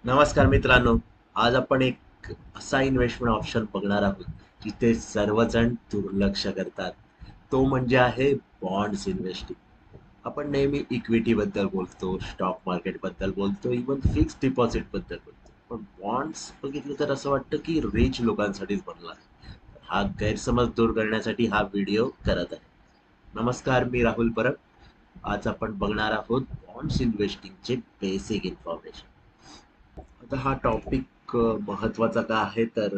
नमस्कार मित्रांनो. आज आपण एक असा इन्व्हेस्टमेंट ऑप्शन बघणार आहोत जिथे सर्वजण दुर्लक्ष करतात. तो म्हणजे आहे बॉन्ड्स इन्व्हेस्टिंग. आपण नेहमी इक्विटी बद्दल बोलतो, स्टॉक मार्केट बद्दल बोलतो, इवन फिक्स्ड डिपॉझिट बद्दल बोलतो. पण बॉन्ड्स बघितलं तर असं वाटतं की रिच लोकांसाठीच बनला आहे. हा गैरसमज दूर करण्यासाठी हा व्हिडिओ करत आहे. नमस्कार, मी राहुल परब. आज आपण बघणार आहोत बॉन्ड्स इन्व्हेस्टिंगचे बेसिक इन्फॉर्मेशन. आता हा टॉपिक महत्वाचा का आहे तर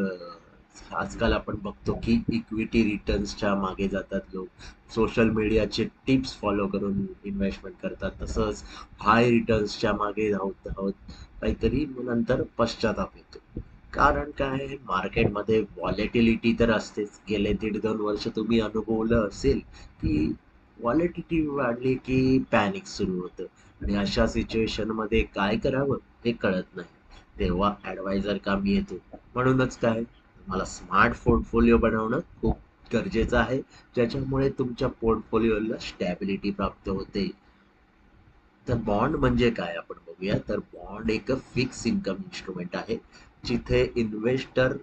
आजकाल आपण बघतो की इक्विटी रिटर्न्सच्या मागे जातात लोक. सोशल मीडियाचे टिप्स फॉलो करून इन्व्हेस्टमेंट करतात. तसंच हाय रिटर्न्सच्या मागे धावत धावत काहीतरी मग नंतर पश्चाताप येतो. कारण काय, मार्केटमध्ये व्हॉलेटिलिटी तर असतेच. गेले 1.5-2 वर्ष तुम्ही अनुभवलं असेल की व्हॉलेटिलिटी वाढली की पॅनिक सुरू होतं आणि अशा सिच्युएशनमध्ये काय करावं हे कळत नाही. तेव्हा ॲडवायझर कामी येतो. म्हणूनच काय, तुम्हाला स्मार्ट पोर्टफोलिओ बनवणं खूप गरजेचं आहे, ज्याच्यामुळे तुमच्या पोर्टफोलिओला स्टॅबिलिटी प्राप्त होते. तर बॉन्ड म्हणजे काय आपण बघूया. तर बॉन्ड एक फिक्स इन्कम इन्स्ट्रुमेंट आहे, जिथे इन्व्हेस्टर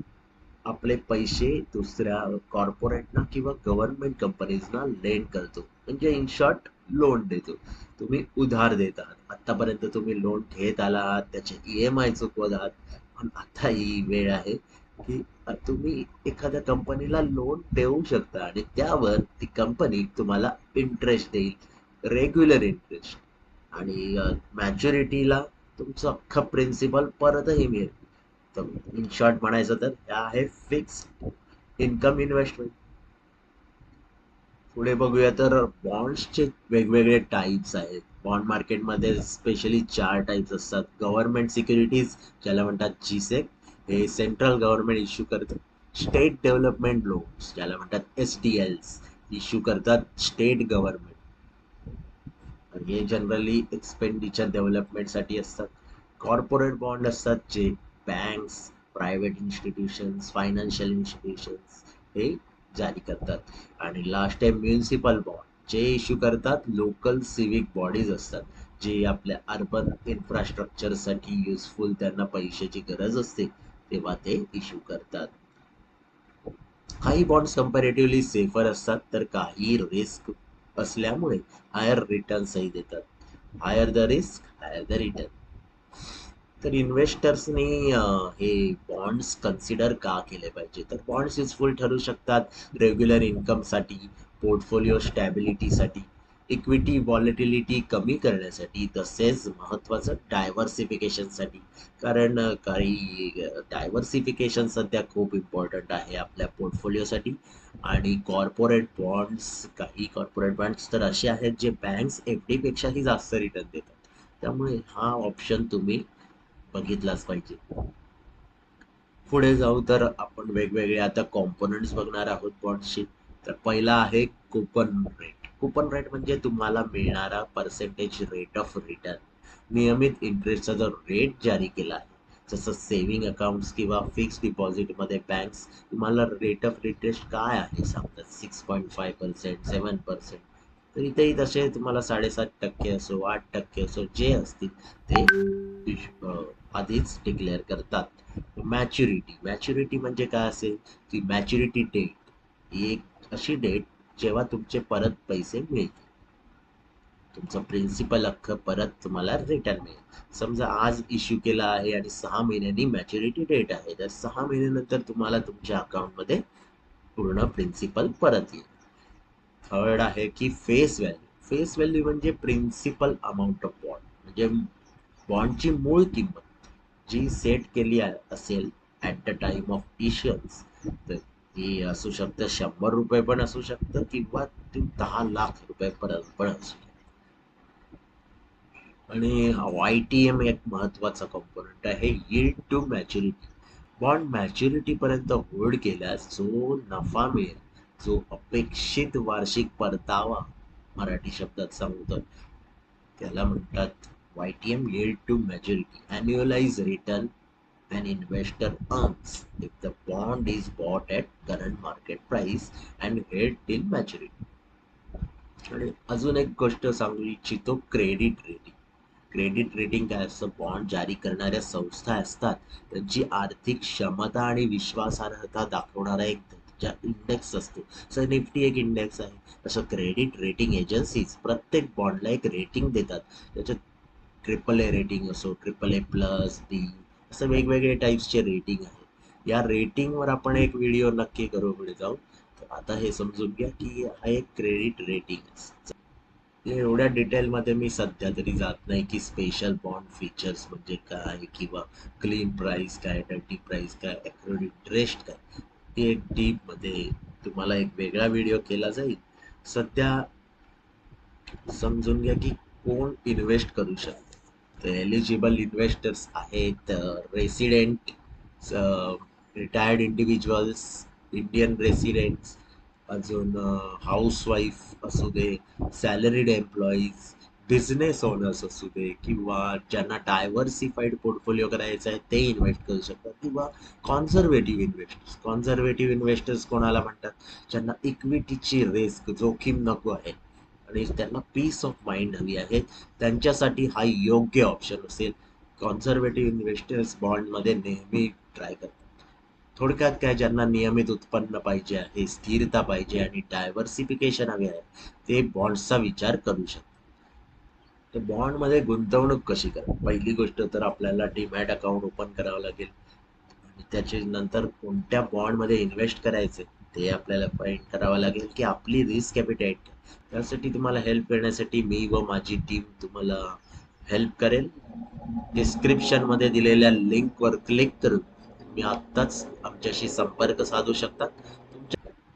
आपले पैसे दुसऱ्या कॉर्पोरेटना किंवा गव्हर्नमेंट कंपनीजना लेंड करतो. म्हणजे इन शॉर्ट लोन देतो. तुम्ही उधार देत आहात. आतापर्यंत तुम्ही लोन घेत आला आहात, त्याचे EMI चुकवत आहात. पण आता ही वेळ आहे की तुम्ही एखाद्या कंपनीला लोन देऊ शकता आणि त्यावर ती कंपनी तुम्हाला इंटरेस्ट देईल, रेग्युलर इंटरेस्ट. आणि मॅच्युरिटीला तुमचं अख्खं प्रिन्सिपल परतही मिळेल. तर इन शॉर्ट म्हणायचं तर हे आहे फिक्स इन्कम इन्व्हेस्टमेंट. पुढे बघूया तर बॉन्ड्सचे वेगवेगळे टाईप्स आहेत. बॉन्ड मार्केटमध्ये स्पेशली 4 टाईप्स असतात. गव्हर्नमेंट सिक्युरिटीज, ज्याला म्हणतात GSEC, हे सेंट्रल गव्हर्नमेंट इश्यू करतं. स्टेट डेव्हलपमेंट लोन्स, ज्याला म्हणतात SDLs, इश्यू करतात स्टेट गव्हर्नमेंट. आणि हे जनरली एक्सपेंडिचर डेव्हलपमेंटसाठी असतात. कॉर्पोरेट बॉन्ड असतात जे banks, private institutions, financial institutions हे जारी करतात. आणि लास्ट आहे म्युनिसिपल बॉन्ड, जे इश्यू करतात लोकल सिव्हिक बॉडीज असतात, जे आपल्या अर्बन इन्फ्रास्ट्रक्चरसाठी युजफुल, त्यांना पैशाची गरज असते तेव्हा ते इश्यू करतात. काही बॉन्ड्स कंपॅरेटिव्हली सेफर असतात, तर काही रिस्क असल्यामुळे हायर रिटर्न्सही देतात. Higher the risk, higher the return. तर इन्व्हेस्टर्सनी हे बॉन्ड्स कन्सिडर का केले पाहिजे, तर बॉन्ड्स युजफुल ठरू शकतात रेग्युलर इन्कमसाठी, पोर्टफोलिओ स्टॅबिलिटीसाठी, इक्विटी व्हॉलेटिलिटी कमी करण्यासाठी, तसेच महत्त्वाचं डायव्हर्सिफिकेशनसाठी. कारण काही डायव्हर्सिफिकेशन सध्या खूप इम्पॉर्टंट आहे आपल्या पोर्टफोलिओसाठी. आणि कॉर्पोरेट बॉन्ड्स, काही कॉर्पोरेट बॉन्ड्स तर असे आहेत जे बँक्स FD पेक्षाही जास्त रिटर्न देतात. त्यामुळे हा ऑप्शन तुम्ही बघितलाच पाहिजे. पुढे जाऊ तर आपण वेगवेगळे आता कॉम्पोनंट्स बघणार आहोत बॉन्ड्सची. तर पहिला आहे कुपन रेट. कुपन रेट म्हणजे तुम्हाला मिळणारा पर्सेंटेज रेट ऑफ रिटर्न. नियमित इंटरेस्टचा जो रेट जारी केला आहे, जसं सेव्हिंग अकाउंट्स किंवा फिक्स डिपॉझिटमध्ये बँक्स तुम्हाला रेट ऑफ इंटरेस्ट काय आहे सांगतात, 6.5%, 7%. तर इथेही तसे तुम्हाला 7.5% असो, 8% असो, जे असतील ते आधीच डिक्लेअर करतात. मॅच्युरिटी, मॅच्युरिटी म्हणजे काय असेल, ती मॅच्युरिटी डेट ही एक अशी डेट जेव्हा तुमचे परत पैसे मिळतील, तुमचं प्रिन्सिपल अख्खं परत तुम्हाला रिटर्न मिळेल. समजा आज इश्यू केला आहे आणि 6 महिन्यांनी मॅच्युरिटी डेट आहे, तर 6 महिन्यानंतर तुम्हाला तुमच्या अकाउंटमध्ये पूर्ण प्रिन्सिपल परत येईल. थर्ड आहे की फेस व्हॅल्यू. फेस व्हॅल्यू म्हणजे प्रिन्सिपल अमाऊंट ऑफ बॉन्ड, म्हणजे बॉन्डची मूळ किंमत जी सेट केली असेल ॲट द टाइम ऑफ इश्युअन्स. तर ती असू शकतं, ₹100 पण असू शकतं किंवा ती 10 लाख पर्यंत पण असू शकतं. आणि YTM एक महत्वाचा कॉम्पोनंट आहे, yield to maturity. Bond maturity पर्यंत होल्ड केल्यास जो नफा मिळेल, जो अपेक्षित वार्षिक परतावा, मराठी शब्दात सांगतो, त्याला म्हणतात YTM, yield to maturity, annualize return An investor earns if the bond is bought at current market price and held till maturity. आणि अजून एक गोष्ट सांगू इच्छितो, क्रेडिट रेटिंग. क्रेडिट रेटिंग काय असतं? बॉन्ड जारी करणाऱ्या संस्था असतात त्यांची आर्थिक क्षमता आणि विश्वासार्हता दाखवणारा एक दर्जा इंडेक्स असतो. सर निफ्टी एक इंडेक्स आहे. तसं क्रेडिट रेटिंग एजन्सीज प्रत्येक बॉन्डला एक रेटिंग देतात. त्याच्यात ट्रिपल ए रेटिंग असो, ट्रिपल ए प्लस, बी, असं वेगवेगळे टाईप्सचे रेटिंग आहे. या रेटिंगवर आपण एक व्हिडिओ नक्की करू पुढे जाऊ. तर आता हे समजून घ्या की हा एक क्रेडिट रेटिंग. एवढ्या डिटेलमध्ये मी सध्या तरी जात नाही की स्पेशल बॉन्ड फीचर्स म्हणजे काय किंवा क्लीन प्राइस काय, डर्टी प्राइस काय, ॲक्युरेट इंटरेस्ट काय. ते एक डीपमध्ये तुम्हाला एक वेगळा व्हिडिओ केला जाईल. सध्या समजून घ्या की कोण इन्व्हेस्ट करू शकते. तर एलिजिबल इन्व्हेस्टर्स आहेत resident, retired individuals, Indian residents, अजून हाऊसवाईफ असू दे, सॅलरीड एम्प्लॉईज, बिझनेस ओनर्स असू दे, किंवा ज्यांना डायव्हर्सिफाईड पोर्टफोलिओ करायचा आहे ते इन्व्हेस्ट करू शकतात, किंवा कॉन्झर्वेटिव्ह इन्व्हेस्टर्स. कॉन्झर्वेटिव्ह इन्व्हेस्टर्स कोणाला म्हणतात? ज्यांना इक्विटीची रिस्क, जोखीम नको आहे आणि त्यांना पीस ऑफ माइंड हवी आहे, त्यांच्यासाठी हा योग्य ऑप्शन असेल. कॉन्झर्वेटिव्ह इन्व्हेस्टर्स बॉन्डमध्ये नेहमी ट्राय करतात. थोडक्यात काय, ज्यांना नियमित उत्पन्न पाहिजे आहे, स्थिरता पाहिजे आणि डायव्हर्सिफिकेशन हवे आहे, ते बॉन्ड्सचा विचार करू शकतात. तर बॉन्डमध्ये गुंतवणूक कशी करा? पहिली गोष्ट तर आपल्याला डीमॅट अकाउंट ओपन करावं लागेल आणि त्याच्या नंतर कोणत्या बॉन्डमध्ये इन्व्हेस्ट करायचे ते आपल्याला फाइंड करावं लागेल की आपली रिस्क ॲपेटाईट. त्यासाठी तुम्हाला हेल्प करण्यासाठी मी व माझी टीम तुम्हाला हेल्प करेल. डिस्क्रिप्शनमध्ये दिलेल्या लिंकवर क्लिक करून तुम्ही आत्ताच आमच्याशी संपर्क साधू शकता.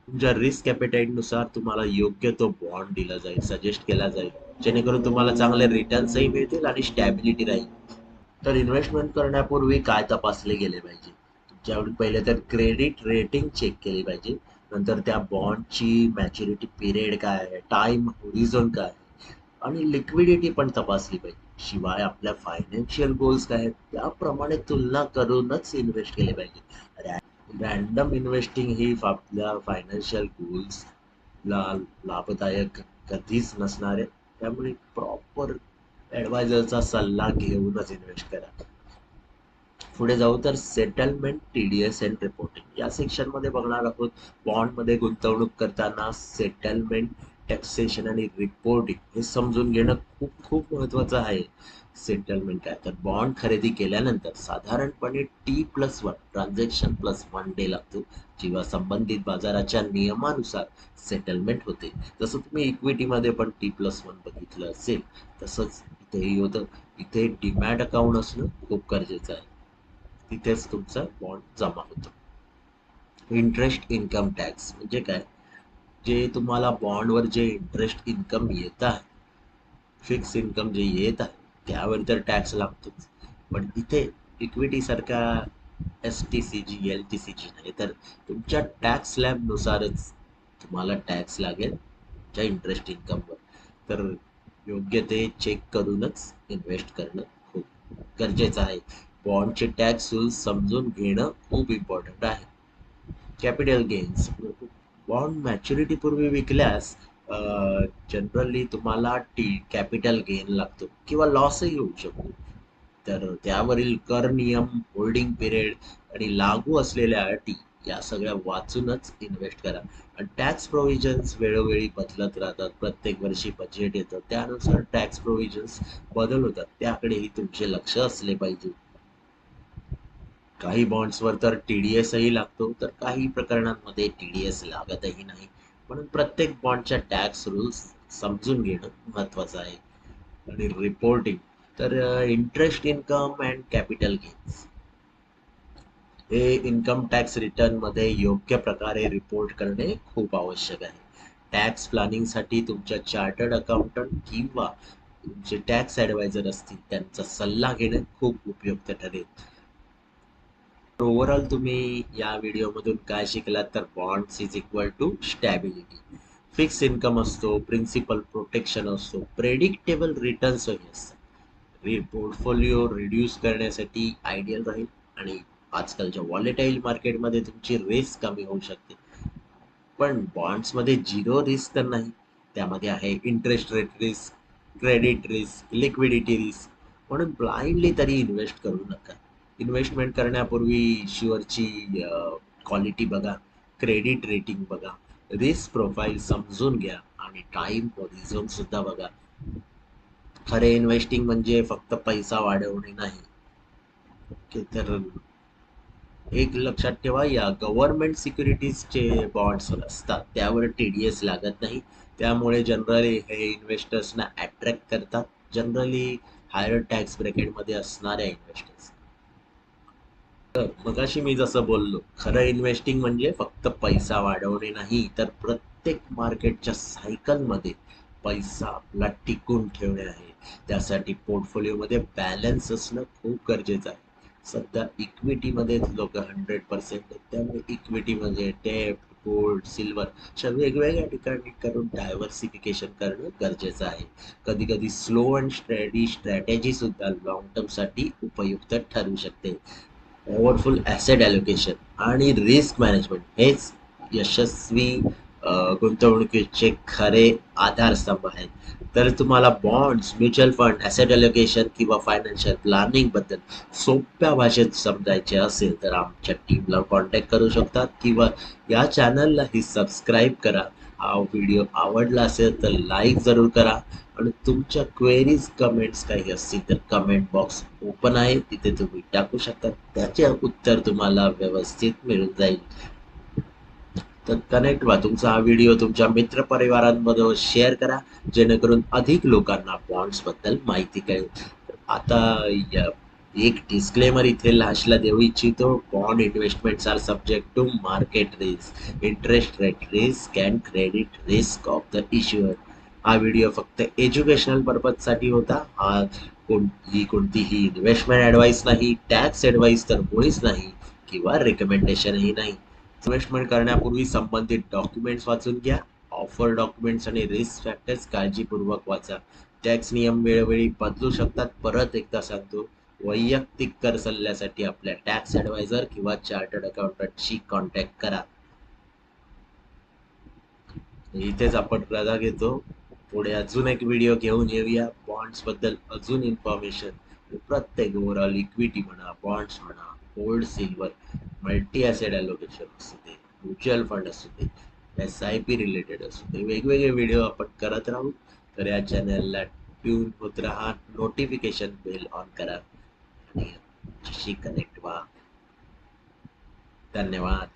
तुमच्या रिस्क ॲपेटाईटनुसार तुम्हाला योग्य तो बॉन्ड दिला जाईल, सजेस्ट केला जाईल, जेणेकरून तुम्हाला चांगले रिटर्न्सही मिळतील आणि स्टॅबिलिटी राहील. तर इन्व्हेस्टमेंट करण्यापूर्वी काय तपासले गेले पाहिजे? तुमच्याकडून पहिले तर क्रेडिट रेटिंग चेक केली पाहिजे. नंतर त्या बॉन्डची मॅच्युरिटी पिरियड काय आहे, टाइम होरिझॉन काय आहे, आणि लिक्विडिटी पण तपासली पाहिजे. शिवाय आपल्या फायनान्शियल गोल्स काय आहेत त्याप्रमाणे तुलना करूनच इन्व्हेस्ट केले पाहिजे. रॅन्डम इन्व्हेस्टिंग ही आपल्या फायनान्शियल गोल्सला लाभदायक कधीच नसणार आहे. त्यामुळे प्रॉपर ॲडवायझरचा सल्ला घेऊनच इन्व्हेस्ट करा. पुढे जाऊ तर सेटलमेंट, टीडीएस अँड रिपोर्टिंग या सेक्शनमध्ये बघणार आहोत. बॉन्डमध्ये गुंतवणूक करताना सेटलमेंट, टॅक्सेशन आणि रिपोर्टिंग हे समजून घेणं खूप खूप महत्त्वाचं आहे. सेटलमेंट काय तर बॉन्ड खरेदी केल्यानंतर साधारणपणे T+1 ट्रान्झॅक्शन +1 डे लागतो, जेव्हा संबंधित बाजाराच्या नियमानुसार सेटलमेंट होते. जसं तुम्ही इक्विटीमध्ये पण T+1 बघितलं असेल तसंच इथेही होतं. इथे डीमॅट अकाउंट असणं खूप गरजेचं आहे. तिथेच तुमचा बॉन्ड जमा होतो. इंटरेस्ट इन्कम टॅक्स म्हणजे काय? जे तुम्हाला बॉन्डवर जे इंटरेस्ट इन्कम येत आहे, फिक्स इन्कम जे येत आहे त्यावर तर टॅक्स लागतोच. पण इथे इक्विटी सारखा STCG, LTCG नाही, तर तुमच्या टॅक्स स्लॅबनुसारच तुम्हाला टॅक्स लागेल तुमच्या इंटरेस्ट इन्कमवर. तर योग्य ते चेक करूनच इन्व्हेस्ट करणं खूप गरजेचं आहे. बॉन्डचे टॅक्स रूल्स समजून घेणं खूप इम्पॉर्टंट आहे. कॅपिटल गेन्स, बॉन्ड मॅच्युरिटीपूर्वी विकल्यास जनरली तुम्हाला कॅपिटल गेन लागतो किंवा लॉसही होऊ शकतो. तर त्यावरील कर नियम, होल्डिंग पिरियड आणि लागू असलेल्या अटी या सगळ्या वाचूनच इन्व्हेस्ट करा. आणि टॅक्स प्रोव्हिजन्स वेळोवेळी बदलत राहतात. प्रत्येक वर्षी बजेट येतं त्यानुसार टॅक्स प्रोव्हिजन्स बदल होतात, त्याकडेही तुमचे लक्ष असले पाहिजे. काही बॉन्ड्सवर तर TDSही लागतो, तर काही प्रकरणांमध्ये TDS लागतही नाही. म्हणून प्रत्येक बॉन्डच्या टॅक्स रूल्स समजून घेणं महत्त्वाचं आहे. आणि रिपोर्टिंग तर interest income and capital gains हे इन्कम टॅक्स रिटर्नमध्ये योग्य प्रकारे रिपोर्ट करणे खूप आवश्यक आहे. टॅक्स प्लॅनिंगसाठी तुमच्या चार्टर्ड अकाउंटंट किंवा तुमचे टॅक्स ॲडवायझर असतील त्यांचा सल्ला घेणे खूप उपयुक्त ठरेल. ओव्हरऑल तुम्ही या व्हिडिओमधून काय शिकलात तर bonds is equal to stability, fix income असतो, प्रिन्सिपल प्रोटेक्शन असतो, प्रेडिक्टेबल रिटर्न्सही असतात. पोर्टफोलिओ रिड्यूस करण्यासाठी आयडियल राहील. आणि आजकालच्या व्हॉलेटाईल मार्केटमध्ये तुमची रिस्क कमी होऊ शकते. पण बॉन्ड्समध्ये झिरो रिस्क तर नाही. त्यामध्ये आहे interest rate risk, credit risk, liquidity risk. म्हणून ब्लाइंडली तरी इन्व्हेस्ट करू नका. इन्व्हेस्टमेंट करण्यापूर्वी इश्युअरची क्वालिटी बघा, क्रेडिट रेटिंग बघा, रिस्क प्रोफाईल समजून घ्या आणि टाइम होरिझोन सुद्धा बघा. खरे इन्व्हेस्टिंग म्हणजे फक्त पैसा वाढवणे नाही. ओके, तर एक लक्षात ठेवा, या गव्हर्नमेंट सिक्युरिटीजचे बॉन्ड्स असतात त्यावर TDS लागत नाही. त्यामुळे जनरली हे इन्व्हेस्टर्सना अट्रॅक्ट करतात, जनरली हायर टॅक्स ब्रॅकेटमध्ये असणाऱ्या इन्व्हेस्टर्स. तर मगाशी मी जसं बोललो, खरं इन्व्हेस्टिंग म्हणजे फक्त पैसा वाढवणे नाही, तर प्रत्येक मार्केटच्या सायकलमध्ये पैसा आपला टिकून ठेवणे आहे. त्यासाठी पोर्टफोलिओमध्ये बॅलन्स असणं खूप गरजेचं आहे. सध्या इक्विटीमध्ये लोक 100% आहेत, त्यामुळे इक्विटीमध्ये डेब्ट, गोल्ड, सिल्वर अशा वेगवेगळ्या ठिकाणी करून डायव्हर्सिफिकेशन करणं गरजेचं आहे. कधी कधी स्लो अँड स्टडी स्ट्रॅटेजी सुद्धा लॉंग टर्म साठी उपयुक्त ठरू शकते. पॉवरफुल ॲसेट ॲलोकेशन आणि रिस्क मॅनेजमेंट हेच यशस्वी गुंतवणुकीचे खरे आधारस्तंभ आहेत. तर तुम्हाला bonds, mutual fund, asset allocation किंवा फायनान्शियल प्लॅनिंग बद्दल सोप्या भाषेत समजायचे असेल तर आमच्या टीमला कॉन्टॅक्ट करू शकतात किंवा या चॅनललाही सबस्क्राईब करा. हा व्हिडिओ आवडला असेल तर लाईक जरूर करा आणि तुमच्या क्वेरीज, कमेंट्स काही असतील तर कमेंट बॉक्स ओपन आहे, तिथे तुम्ही टाकू शकता. त्याचे उत्तर तुम्हाला व्यवस्थित मिळून जाईल. तर कनेक्ट व्हा. तुमचा हा व्हिडिओ तुमच्या मित्रपरिवारांमध्ये शेअर करा, जेणेकरून अधिक लोकांना बॉन्ड्स बद्दल माहिती कळेल. आता एक डिस्क्लेमर इथे लास्टला देऊ इच्छितो. Bond investments are subject to market risk, interest rate risk and credit risk of the issuer. हा व्हिडिओ फक्त एज्युकेशनल पर्पजसाठी होता. हा कोणतीही इन्व्हेस्टमेंट ॲडवाईस नाही, टॅक्स ॲडवाईस तर मुळीच नाही, किंवा रिकमेंडेशनही नाही. इन्व्हेस्टमेंट करण्यापूर्वी संबंधित डॉक्युमेंट्स वाचून घ्या. ऑफर डॉक्युमेंट्स आणि रिस्क फॅक्टर्स काळजीपूर्वक वाचा. टॅक्स नियम वेळोवेळी बदलू शकतात. परत एकदा सांगतो, वैयक्तिक कर सल्ल्यासाठी आपल्या टॅक्स ॲडवायझर किंवा चार्टर्ड अकाउंटंटशी कॉन्टॅक्ट करा. इथेच आपण रजा घेतो. पुढे अजून एक व्हिडिओ घेऊन येऊया बॉन्ड्स बद्दल अजून इन्फॉर्मेशन. प्रत्येक ओव्हरऑल इक्विटी म्हणा, बॉन्ड्स म्हणा, gold, silver, multi asset allocation असू दे, म्युच्युअल फंड असू दे, SIP रिलेटेड असू दे, वेगवेगळे व्हिडिओ आपण करत राहू. तर या चॅनलला ट्यून होत राहा, नोटिफिकेशन बेल ऑन करा आणि कनेक्ट व्हा. धन्यवाद.